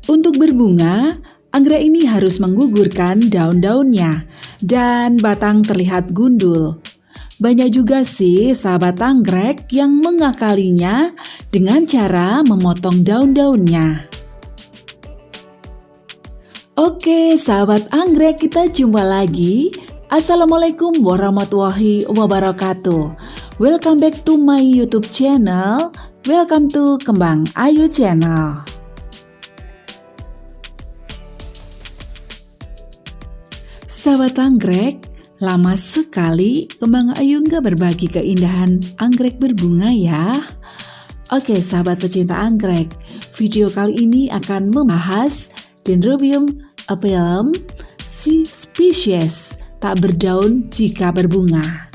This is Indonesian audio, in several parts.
Untuk berbunga, anggrek ini harus menggugurkan daun-daunnya dan batang terlihat gundul. Banyak juga sih sahabat anggrek yang mengakalinya dengan cara memotong daun-daunnya. Oke sahabat anggrek, kita jumpa lagi. Assalamualaikum warahmatullahi wabarakatuh. Welcome back to my YouTube channel. Welcome to Kembang Ayu Channel. Sahabat anggrek, lama sekali Kembang Ayu nggak berbagi keindahan anggrek berbunga ya. Oke sahabat pecinta anggrek, video kali ini akan membahas Dendrobium apellum, spesies tak berdaun jika berbunga.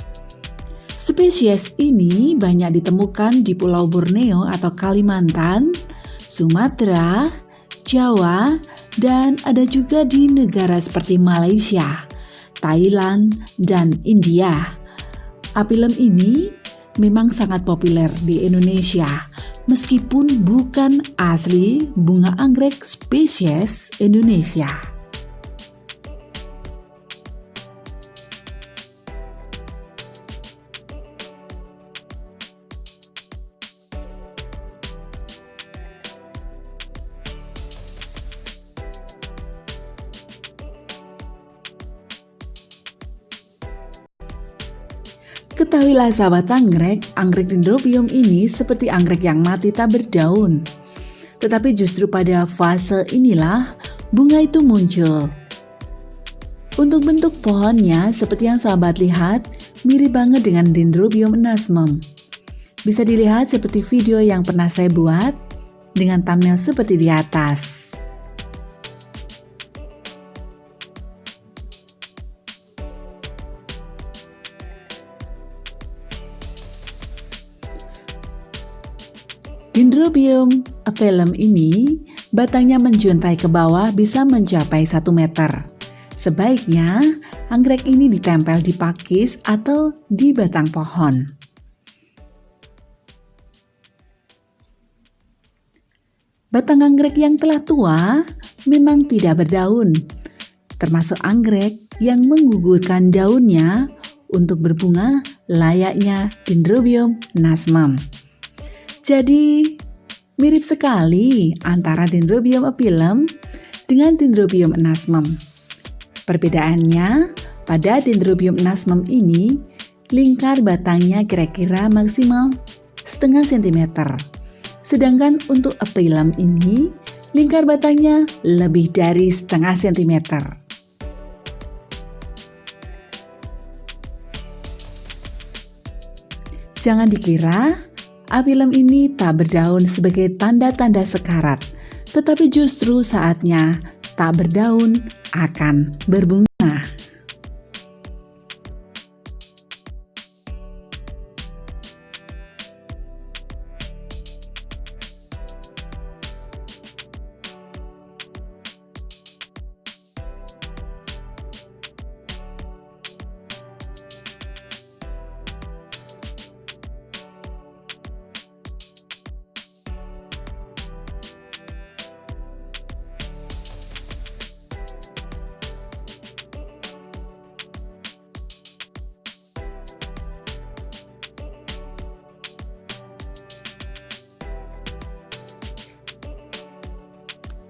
Spesies ini banyak ditemukan di Pulau Borneo atau Kalimantan, Sumatera, Jawa, dan ada juga di negara seperti Malaysia, Thailand, dan India. Apellum ini memang sangat populer di Indonesia, meskipun bukan asli bunga anggrek spesies Indonesia. Ketahuilah sahabat anggrek Dendrobium ini seperti anggrek yang mati tak berdaun. Tetapi justru pada fase inilah bunga itu muncul. Untuk bentuk pohonnya seperti yang sahabat lihat, mirip banget dengan Dendrobium anasmum. Bisa dilihat seperti video yang pernah saya buat dengan thumbnail seperti di atas. Dendrobium apellum ini batangnya menjuntai ke bawah bisa mencapai 1 meter. Sebaiknya anggrek ini ditempel di pakis atau di batang pohon. Batang anggrek yang telah tua memang tidak berdaun, termasuk anggrek yang menggugurkan daunnya untuk berbunga layaknya Dendrobium anasmum. Jadi mirip sekali antara Dendrobium apellum dengan Dendrobium anasmum. Perbedaannya, pada Dendrobium anasmum ini lingkar batangnya kira-kira maksimal setengah sentimeter. Sedangkan untuk apellum ini lingkar batangnya lebih dari setengah sentimeter. Jangan dikira apellum ini tak berdaun sebagai tanda-tanda sekarat, tetapi justru saatnya tak berdaun akan berbunga.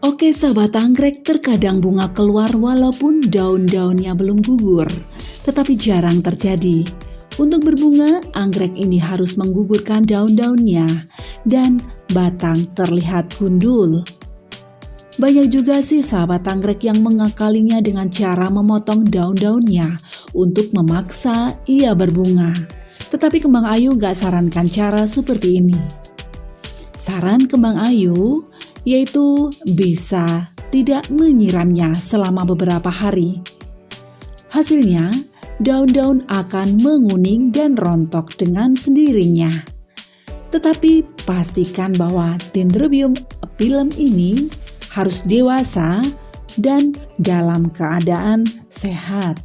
Oke sahabat anggrek, terkadang bunga keluar walaupun daun-daunnya belum gugur, tetapi jarang terjadi. Untuk berbunga, anggrek ini harus menggugurkan daun-daunnya dan batang terlihat gundul. Banyak juga sih sahabat anggrek yang mengakalinya dengan cara memotong daun-daunnya untuk memaksa ia berbunga. Tetapi Kembang Ayu gak sarankan cara seperti ini. Saran Kembang Ayu yaitu bisa tidak menyiramnya selama beberapa hari. Hasilnya, daun-daun akan menguning dan rontok dengan sendirinya. Tetapi pastikan bahwa Dendrobium apellum ini harus dewasa dan dalam keadaan sehat.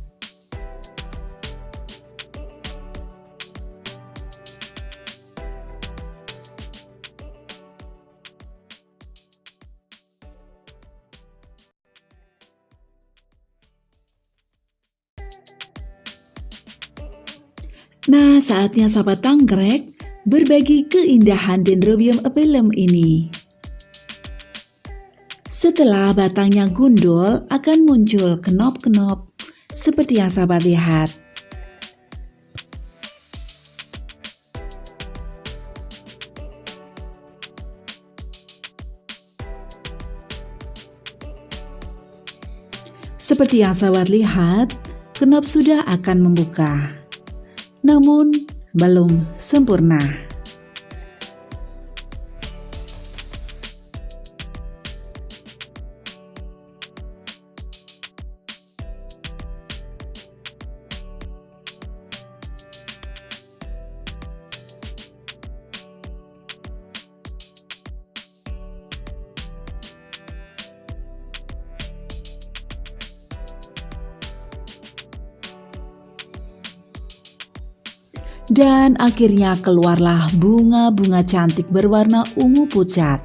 Nah, saatnya sahabat anggrek berbagi keindahan Dendrobium apellum ini. Setelah batangnya gundul, akan muncul kenop-kenop seperti yang sahabat lihat. Seperti yang sahabat lihat, kenop sudah akan membuka, namun belum sempurna. Dan akhirnya keluarlah bunga-bunga cantik berwarna ungu pucat,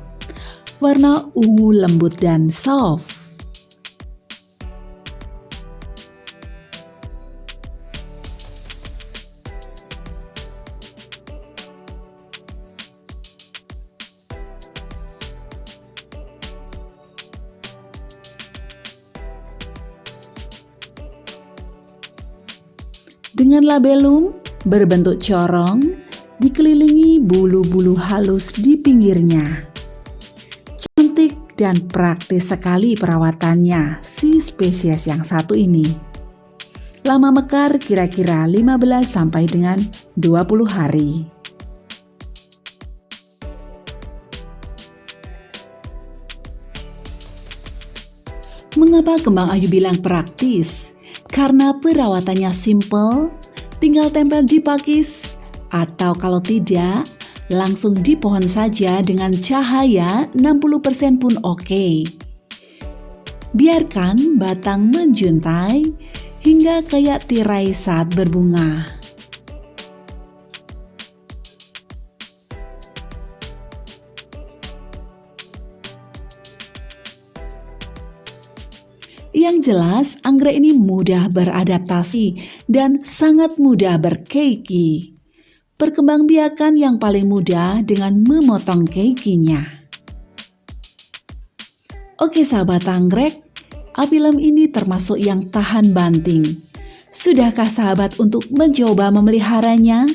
warna ungu lembut dan soft. Dengan labellum berbentuk corong, dikelilingi bulu-bulu halus di pinggirnya. Cantik dan praktis sekali perawatannya si spesies yang satu ini. Lama mekar kira-kira 15 sampai dengan 20 hari. Mengapa kembang ayu bilang praktis? Karena perawatannya simple, tinggal tempel di pakis, atau kalau tidak, langsung di pohon saja dengan cahaya 60% pun oke. Biarkan batang menjuntai hingga kayak tirai saat berbunga. Yang jelas, anggrek ini mudah beradaptasi dan sangat mudah berkeiki. Perkembangbiakan yang paling mudah dengan memotong keikinya. Oke sahabat anggrek, apellum ini termasuk yang tahan banting. Sudahkah sahabat untuk mencoba memeliharanya?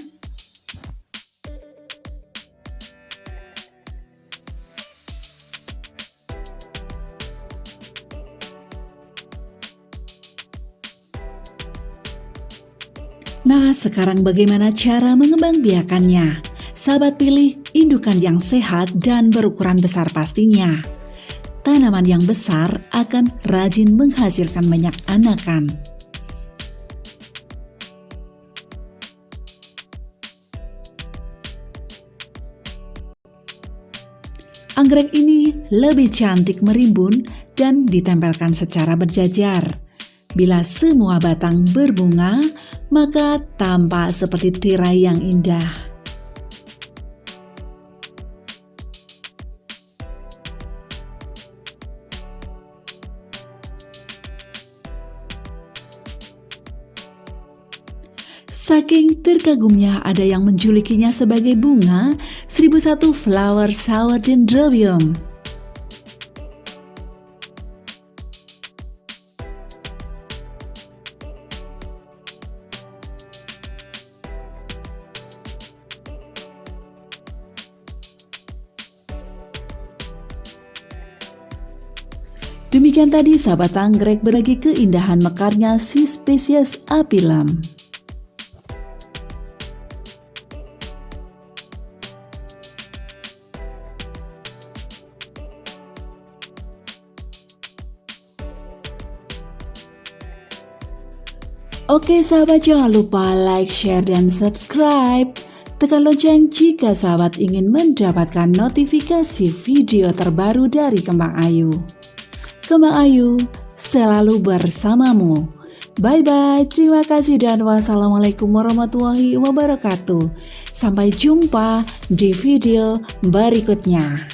Nah, sekarang bagaimana cara mengembangbiakannya? Sahabat pilih indukan yang sehat dan berukuran besar pastinya. Tanaman yang besar akan rajin menghasilkan banyak anakan. Anggrek ini lebih cantik merimbun dan ditempelkan secara berjajar. Bila semua batang berbunga, maka tampak seperti tirai yang indah. Saking terkagumnya, ada yang menjulukinya sebagai bunga 1001 flower shower dendrobium. Demikian tadi sahabat anggrek berbagi keindahan mekarnya si spesies apellum. Oke sahabat, jangan lupa like, share, dan subscribe. Tekan lonceng jika sahabat ingin mendapatkan notifikasi video terbaru dari Kembang Ayu. Kembang Ayu selalu bersamamu. Bye-bye, terima kasih dan wassalamualaikum warahmatullahi wabarakatuh. Sampai jumpa di video berikutnya.